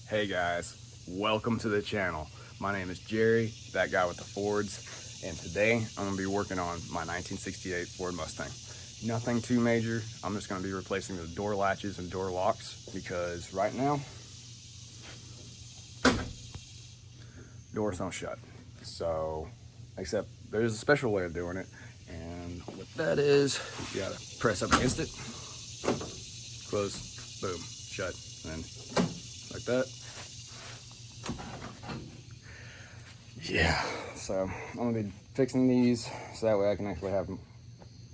Hey guys, welcome to the channel. My name is Jerry, that guy with the Fords, and today I'm going to be working on my 1968 Ford Mustang. Nothing too major. I'm just going to be replacing the door latches and door locks because right now doors don't shut. So, except there's a special way of doing it, and what that is, you gotta press up against it, close, boom, shut, and then like that. Yeah, so I'm gonna be fixing these so that way I can actually have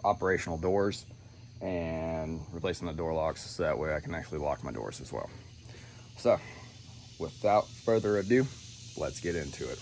operational doors, and replacing the door locks so that way I can actually lock my doors as well. So without further ado, let's get into it.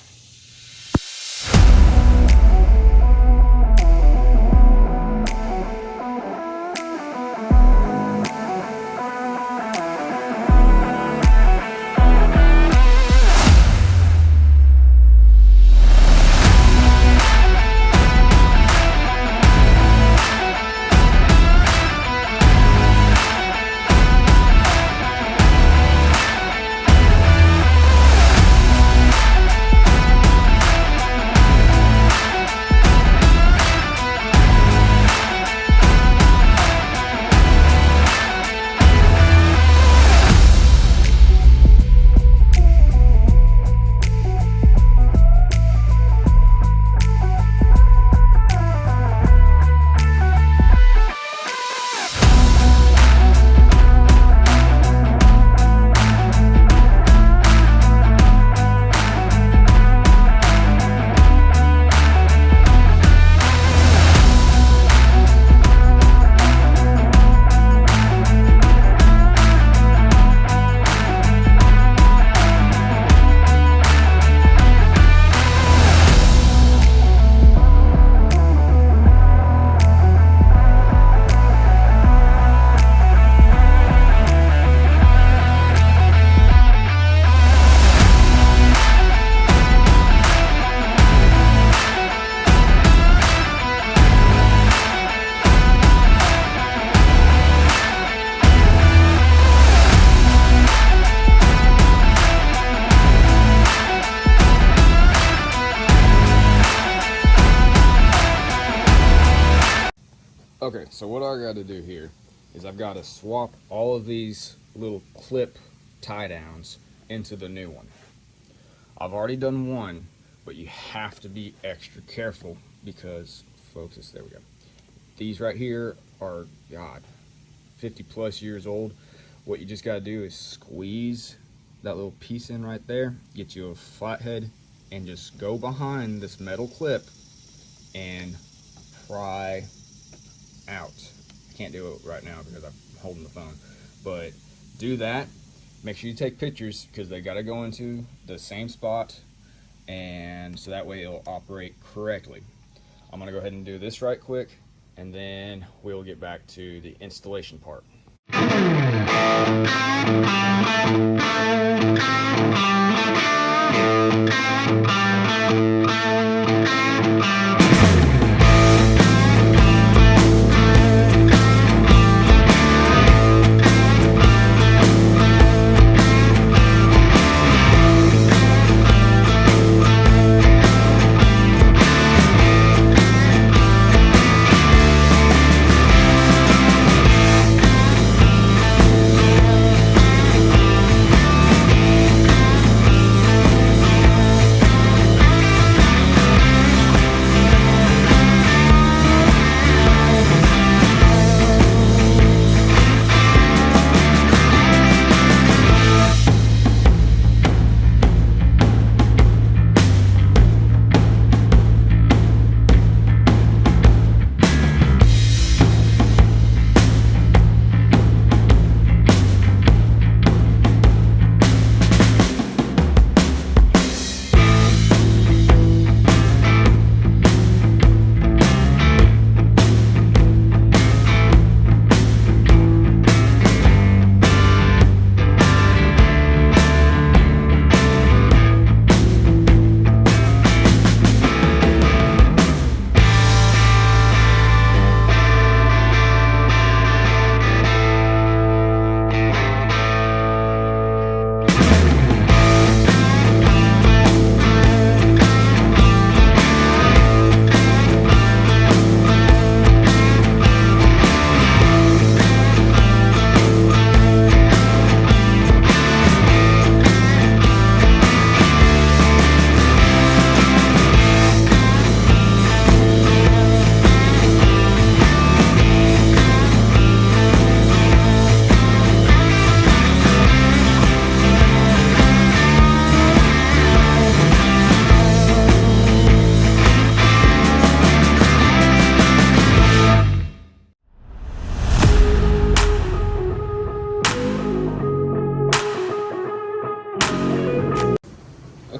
Okay, so what I got to do here is I've got to swap all of these little clip tie downs into the new one. I've already done one, but you have to be extra careful because, focus, there we go. These right here are, God, 50 plus years old. What you just got to do is squeeze that little piece in right there, get you a flathead, and just go behind this metal clip and pry out. I can't do it right now because I'm holding the phone, but do that. Make sure you take pictures because they got to go into the same spot, and so that way it'll operate correctly. I'm gonna go ahead and do this right quick, and then we'll get back to the installation part.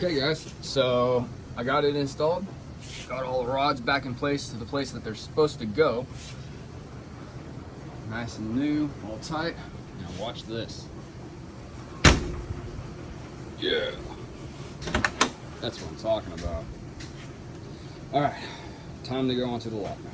Okay guys, so I got it installed, got all the rods back in place to the place that they're supposed to go. Nice and new, all tight. Now watch this. Yeah, that's what I'm talking about. All right, time to go onto the lot now.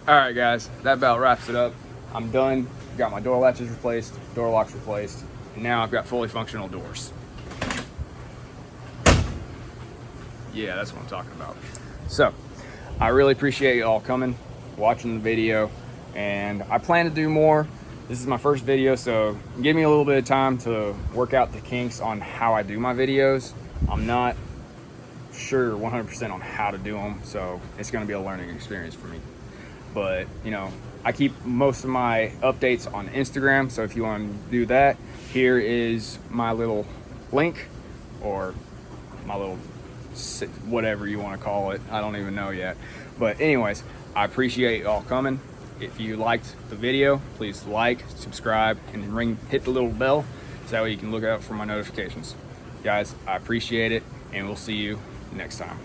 All right guys, that about wraps it up. I'm done, got my door latches replaced, door locks replaced, and now I've got fully functional doors. Yeah, that's what I'm talking about. So, I really appreciate you all coming, watching the video, and I plan to do more. This is my first video, so give me a little bit of time to work out the kinks on how I do my videos. I'm not sure 100% on how to do them, so it's gonna be a learning experience for me. But, you know, I keep most of my updates on Instagram, so if you want to do that, here is my little link, or my little whatever you want to call it. I don't even know yet. But anyways, I appreciate y'all coming. If you liked the video, please like, subscribe, and hit the little bell so that way you can look out for my notifications. Guys, I appreciate it, and we'll see you next time.